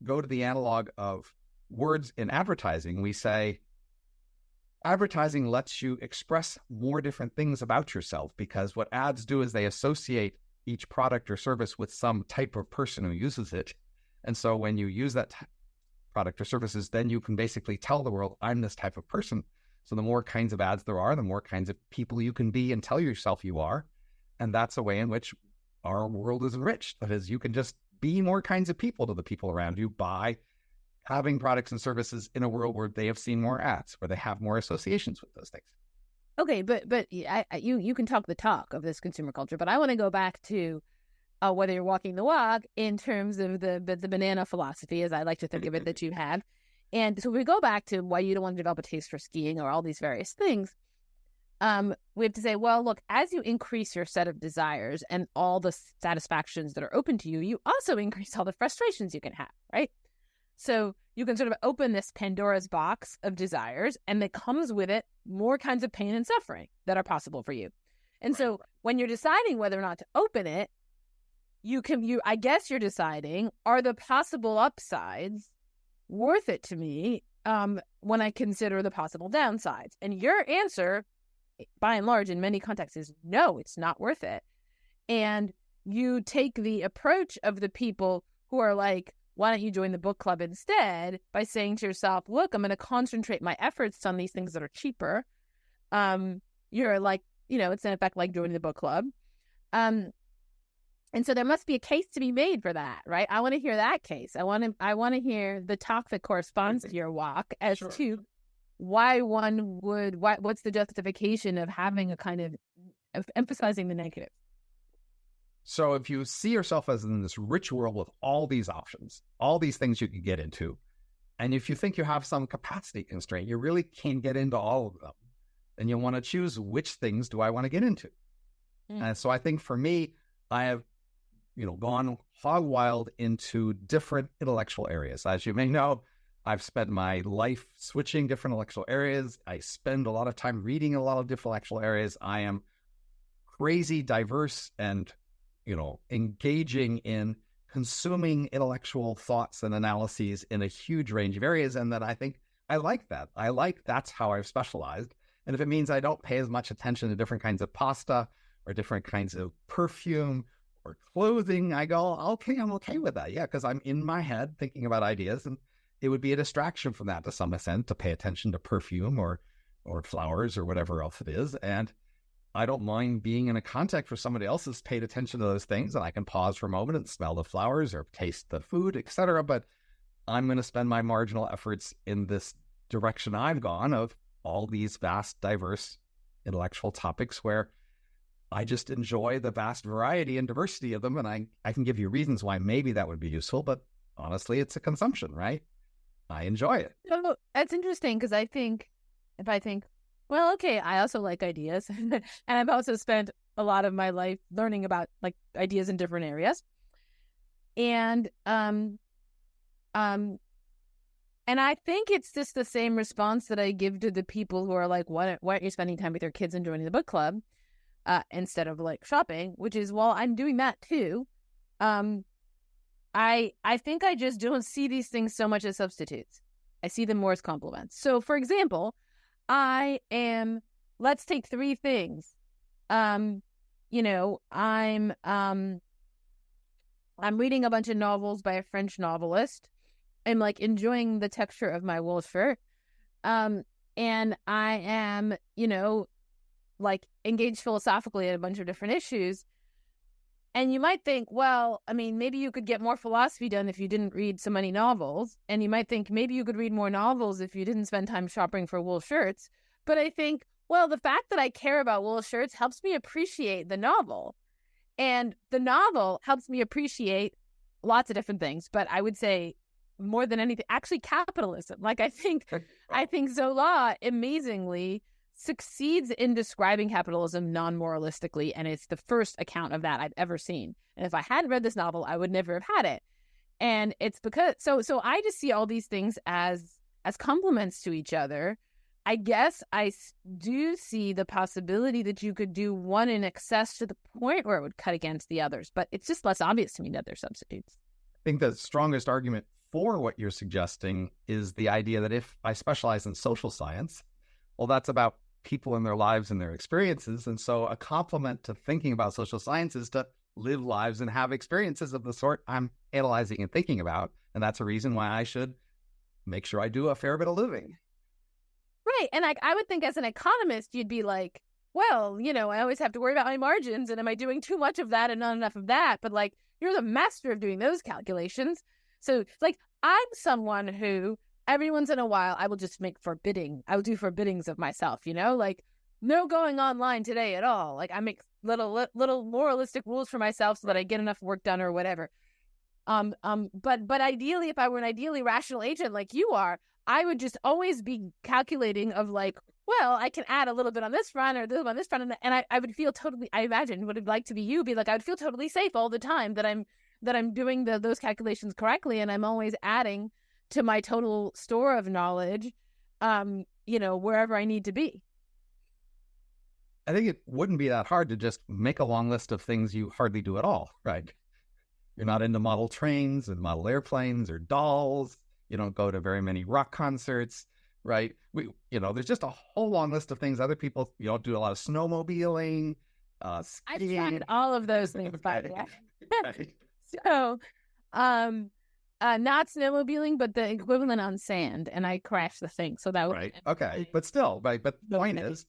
go to the analog of words in advertising. We say, advertising lets you express more different things about yourself, because what ads do is they associate each product or service with some type of person who uses it. And so when you use that product or services, then you can basically tell the world, I'm this type of person. So the more kinds of ads there are, the more kinds of people you can be and tell yourself you are. And that's a way in which our world is enriched. That is, you can just be more kinds of people to the people around you by having products and services in a world where they have seen more ads, where they have more associations with those things. Okay, but you can talk the talk of this consumer culture, but I want to go back to whether you're walking the walk in terms of the banana philosophy, as I like to think of it, that you have. And so we go back to why you don't want to develop a taste for skiing or all these various things. We have to say, well, look, as you increase your set of desires and all the satisfactions that are open to you, you also increase all the frustrations you can have, right? So you can sort of open this Pandora's box of desires, and it comes with it more kinds of pain and suffering that are possible for you. And so when you're deciding whether or not to open it, I guess you're deciding, are the possible upsides worth it to me when I consider the possible downsides? And your answer, by and large, in many contexts, is no, it's not worth it. And you take the approach of the people who are like, why don't you join the book club instead, by saying to yourself, look, I'm going to concentrate my efforts on these things that are cheaper. You're like, it's in effect like joining the book club. And so there must be a case to be made for that, right? I want to hear that case. I want to hear the talk that corresponds to your walk as to why one would, what's the justification of having a kind of emphasizing the negative. So if you see yourself as in this rich world with all these options, all these things you can get into, and if you think you have some capacity constraint, you really can't get into all of them, then you want to choose which things do I want to get into. And so I think for me, I have, gone hog wild into different intellectual areas. As you may know, I've spent my life switching different intellectual areas. I spend a lot of time reading a lot of different intellectual areas. I am crazy diverse and engaging in consuming intellectual thoughts and analyses in a huge range of areas. And then I think I like that. That's how I've specialized. And if it means I don't pay as much attention to different kinds of pasta or different kinds of perfume or clothing, I go, okay, I'm okay with that. Yeah, because I'm in my head thinking about ideas, and it would be a distraction from that to some extent to pay attention to perfume or flowers or whatever else it is. And I don't mind being in a context where somebody else has paid attention to those things, and I can pause for a moment and smell the flowers or taste the food, etc. But I'm going to spend my marginal efforts in this direction I've gone of all these vast, diverse intellectual topics where I just enjoy the vast variety and diversity of them. And I can give you reasons why maybe that would be useful, but honestly, it's a consumption, right? I enjoy it. No, that's interesting, because if I think, well, okay, I also like ideas. And I've also spent a lot of my life learning about like ideas in different areas. And I think it's just the same response that I give to the people who are like, why aren't you spending time with your kids and joining the book club instead of like shopping, which is, well, I'm doing that too. I think I just don't see these things so much as substitutes. I see them more as complements. So for example, let's take three things. I'm reading a bunch of novels by a French novelist. I'm like enjoying the texture of my wool shirt. And I am, like engaged philosophically in a bunch of different issues. And you might think, well, I mean, maybe you could get more philosophy done if you didn't read so many novels. And you might think maybe you could read more novels if you didn't spend time shopping for wool shirts. But I think, well, the fact that I care about wool shirts helps me appreciate the novel. And the novel helps me appreciate lots of different things. But I would say more than anything, actually capitalism. Like I think Zola amazingly succeeds in describing capitalism non-moralistically, and it's the first account of that I've ever seen. And if I hadn't read this novel, I would never have had it. And it's because so I just see all these things as complements to each other. I guess I do see the possibility that you could do one in excess to the point where it would cut against the others, but it's just less obvious to me that they're substitutes. I think the strongest argument for what you're suggesting is the idea that if I specialize in social science, well, that's about people in their lives and their experiences. And so a complement to thinking about social science is to live lives and have experiences of the sort I'm analyzing and thinking about. And that's a reason why I should make sure I do a fair bit of living. Right. And I would think as an economist, you'd be like, well, I always have to worry about my margins. And am I doing too much of that and not enough of that? But like, you're the master of doing those calculations. So like, I'm someone who every once in a while, I will just make I will do forbiddings of myself, like no going online today at all. Like I make little moralistic rules for myself so that I get enough work done or whatever. But ideally, if I were an ideally rational agent like you are, I would just always be calculating of like, well, I can add a little bit on this front or this on this front. And I would feel totally, I imagine what it'd like to be you, be like, I would feel totally safe all the time that I'm doing those calculations correctly. And I'm always adding to my total store of knowledge, wherever I need to be. I think it wouldn't be that hard to just make a long list of things you hardly do at all, right? You're not into model trains and model airplanes or dolls. You don't go to very many rock concerts, right? There's just a whole long list of things. Other people, you don't do a lot of snowmobiling, skiing. I tried all of those things, by the way. Right. So, not snowmobiling, but the equivalent on sand, and I crashed the thing. So that was right. Okay, but still, right. But the point is,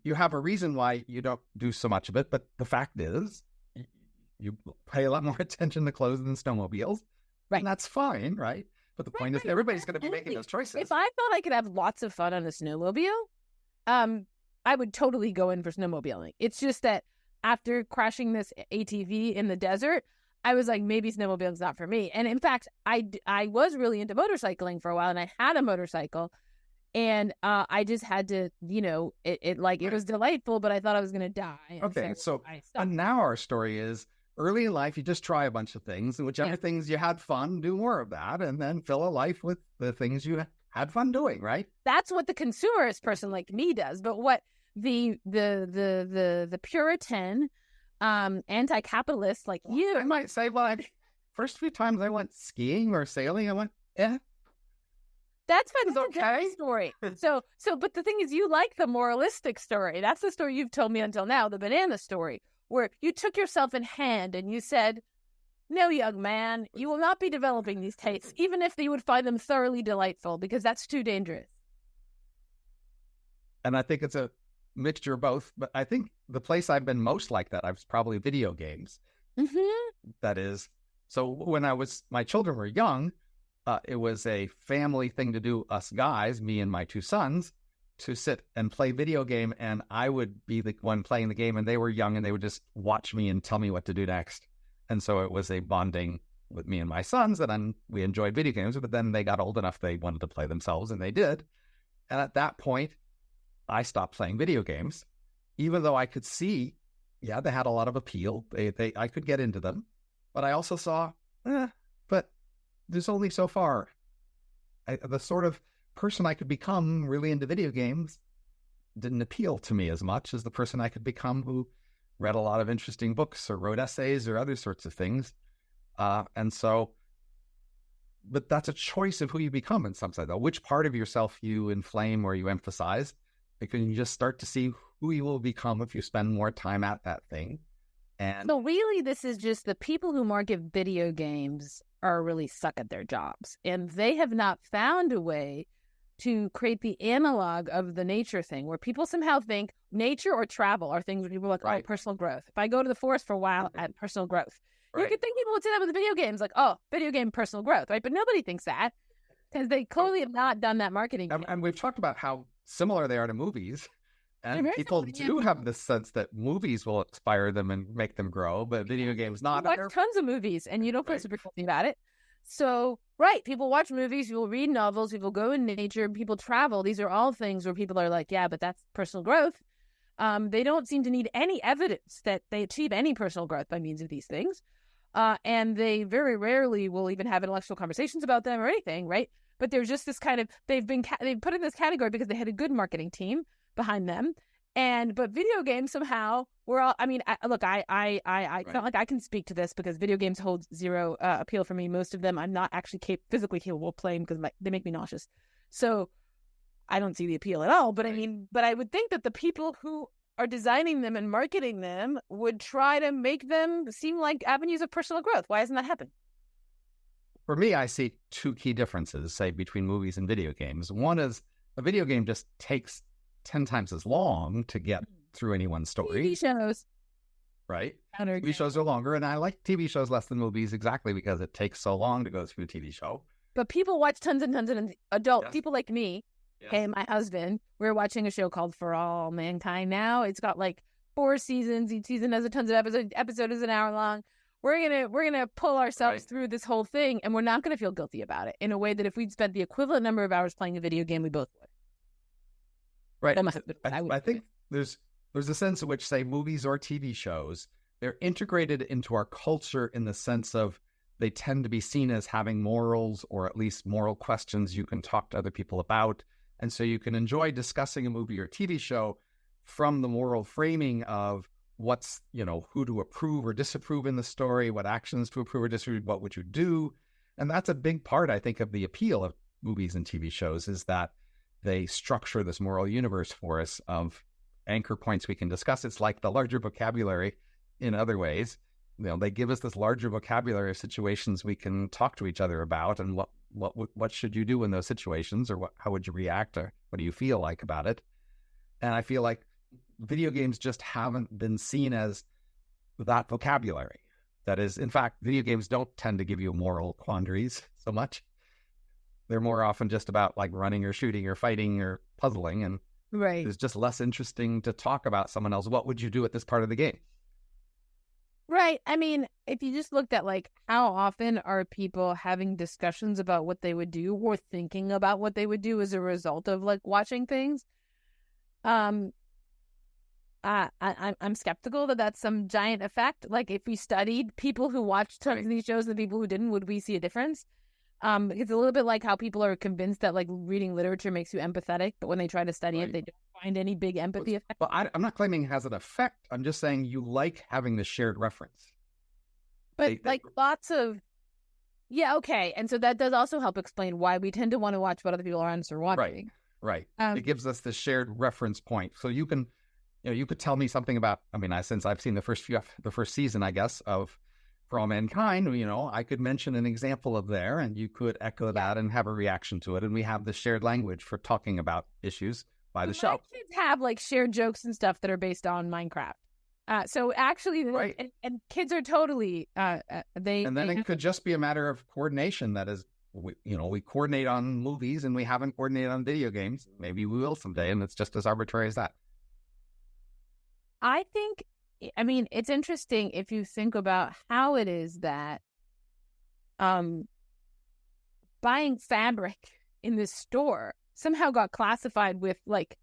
you have a reason why you don't do so much of it. But the fact is, you pay a lot more attention to clothes than snowmobiles, right? And that's fine, right? But the point is, everybody's going to be making those choices. If I thought I could have lots of fun on a snowmobile, I would totally go in for snowmobiling. It's just that after crashing this ATV in the desert, I was like, maybe snowmobiling's not for me. And in fact, I was really into motorcycling for a while, and I had a motorcycle, and I just had to, it was delightful, but I thought I was going to die. Okay, and now our story is, early in life, you just try a bunch of things, and whichever things you had fun, do more of that, and then fill a life with the things you had fun doing, right? That's what the consumerist person like me does. But what the Puritan, anti-capitalist like you, I might say, well, first few times I went skiing or sailing, I went, that's fine. That's okay. Story. So, but the thing is, you like the moralistic story. That's the story you've told me until now, the banana story, where you took yourself in hand and you said, no, young man, you will not be developing these tastes, even if you would find them thoroughly delightful, because that's too dangerous. And I think it's a mixture of both. But I think the place I've been most like that, I was probably video games. Mm-hmm. That is. So when my children were young, it was a family thing to do, us guys, me and my two sons, to sit and play video game, and I would be the one playing the game, and they were young, and they would just watch me and tell me what to do next. And so it was a bonding with me and my sons, and then we enjoyed video games, but then they got old enough they wanted to play themselves, and they did. And at that point, I stopped playing video games, even though I could see, they had a lot of appeal. I could get into them, but I also saw, but there's only so far. The sort of person I could become really into video games didn't appeal to me as much as the person I could become who read a lot of interesting books or wrote essays or other sorts of things. But that's a choice of who you become in some sense, though. Which part of yourself you inflame or you emphasize, because you just start to see who you will become if you spend more time at that thing. And so really, this is just the people who market video games are really stuck at their jobs, and they have not found a way to create the analog of the nature thing, where people somehow think nature or travel are things where people are like, right. Oh, personal growth. If I go to the forest for a while, at personal growth. Right. You could think people would say that with the video games, like, oh, video game personal growth, right? But nobody thinks that, because they clearly have not done that marketing. And we've talked about how similar they are to movies. And people do have this sense that movies will inspire them and make them grow, but video games not. You watch tons of movies, and you don't feel super guilty about it. So, right, people watch movies, people read novels, people go in nature, people travel. These are all things where people are like, yeah, but that's personal growth. They don't seem to need any evidence that they achieve any personal growth by means of these things. And they very rarely will even have intellectual conversations about them or anything, right? But there's just this kind of, they've put in this category because they had a good marketing team behind them. But video games somehow we're all, I mean, look, I right. Not like I can speak to this because video games hold zero appeal for me. Most of them I'm not actually physically capable of playing because they make me nauseous. So I don't see the appeal at all. But right. I mean, but I would think that the people who are designing them and marketing them would try to make them seem like avenues of personal growth. Why hasn't that happened? For me, I see two key differences, say, between movies and video games. One is a video game just takes 10 times as long to get through any one story. TV shows. Right? TV shows are longer, and I like TV shows less than movies exactly because it takes so long to go through a TV show. But people watch tons and tons of adult people like me. Yes. Hey, my husband, we're watching a show called For All Mankind now. It's got like 4 seasons. Each season has a tons of episodes. Episode is an hour long. We're gonna pull ourselves through this whole thing, and we're not gonna feel guilty about it in a way that if we'd spent the equivalent number of hours playing a video game, we both would. Right. I think there's a sense in which, say, movies or TV shows, they're integrated into our culture in the sense of they tend to be seen as having morals, or at least moral questions you can talk to other people about. And so you can enjoy discussing a movie or TV show from the moral framing of what's, who to approve or disapprove in the story, what actions to approve or disapprove, what would you do? And that's a big part, I think, of the appeal of movies and TV shows, is that they structure this moral universe for us of anchor points we can discuss. It's like the larger vocabulary in other ways. They give us this larger vocabulary of situations we can talk to each other about, and what should you do in those situations, or how would you react, or what do you feel like about it? And I feel like video games just haven't been seen as that vocabulary. That is, in fact, video games don't tend to give you moral quandaries so much. They're more often just about like running or shooting or fighting or puzzling, and right. It's just less interesting to talk about someone else. What would you do at this part of the game? Right. I mean, if you just looked at like how often are people having discussions about what they would do or thinking about what they would do as a result of like watching things, I'm skeptical that that's some giant effect. Like if we studied people who watched tons of these shows and the people who didn't, would we see a difference? It's a little bit like how people are convinced that like reading literature makes you empathetic, but when they try to study it, they don't find any big empathy effect. Well, I'm not claiming it has an effect. I'm just saying you like having the shared reference. But lots of, yeah, okay. And so that does also help explain why we tend to want to watch what other people around us are watching. Right. It gives us the shared reference point. So you can, you could tell me something about, since I've seen the first season, I guess, of For All Mankind, I could mention an example of there, and you could echo that and have a reaction to it. And we have the shared language for talking about issues by the show. Kids have like shared jokes and stuff that are based on Minecraft. So actually, and kids are totally it could just be a matter of coordination. That is, we coordinate on movies and we haven't coordinated on video games. Maybe we will someday, and it's just as arbitrary as that. I think, it's interesting if you think about how it is that buying fabric in this store somehow got classified with like,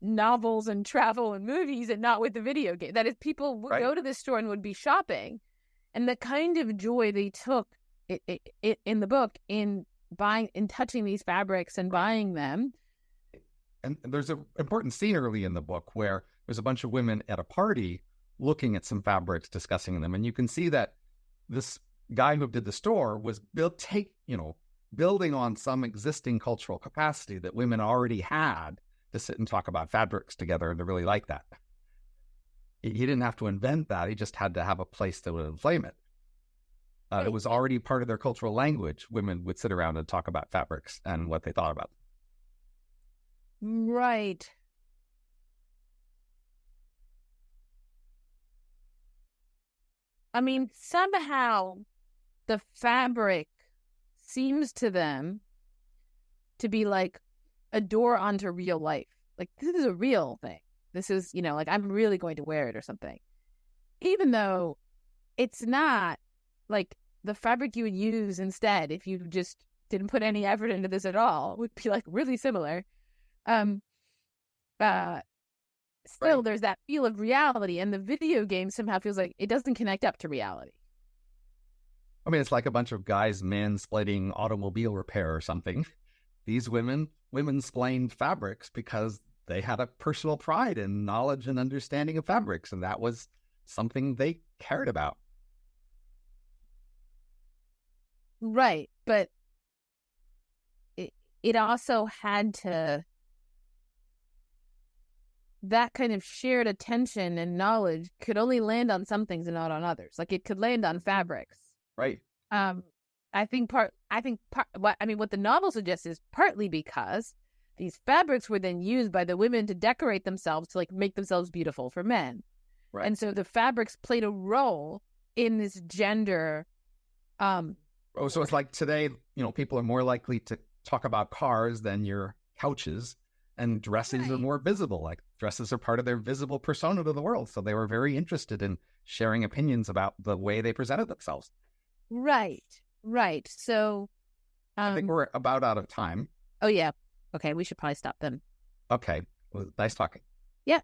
novels and travel and movies, and not with the video game. That is, people would go to this store and would be shopping, and the kind of joy they took it in the book in buying, in touching these fabrics and buying them. And there's an important scene early in the book where there's a bunch of women at a party looking at some fabrics, discussing them. And you can see that this guy who did the store was building on some existing cultural capacity that women already had to sit and talk about fabrics together and to really like that. He didn't have to invent that. He just had to have a place that would inflame it. It was already part of their cultural language. Women would sit around and talk about fabrics and what they thought about them. Right. Somehow the fabric seems to them to be like a door onto real life. Like, this is a real thing. This is, like, I'm really going to wear it or something. Even though it's not like the fabric you would use instead if you just didn't put any effort into this at all would be like really similar. Still, there's that feel of reality, and the video game somehow feels like it doesn't connect up to reality. It's like a bunch of guys mansplaining automobile repair or something. These women splained fabrics because they had a personal pride in knowledge and understanding of fabrics, and that was something they cared about. Right, but it also had to, that kind of shared attention and knowledge could only land on some things and not on others. Like, it could land on fabrics. Right. What the novel suggests is partly because these fabrics were then used by the women to decorate themselves, to like make themselves beautiful for men. Right. And so the fabrics played a role in this gender. So it's like today, people are more likely to talk about cars than your couches, and dresses are more visible. Like, dresses are part of their visible persona to the world. So they were very interested in sharing opinions about the way they presented themselves. Right. So I think we're about out of time. Oh, yeah. Okay, we should probably stop then. Okay. Well, nice talking. Yeah.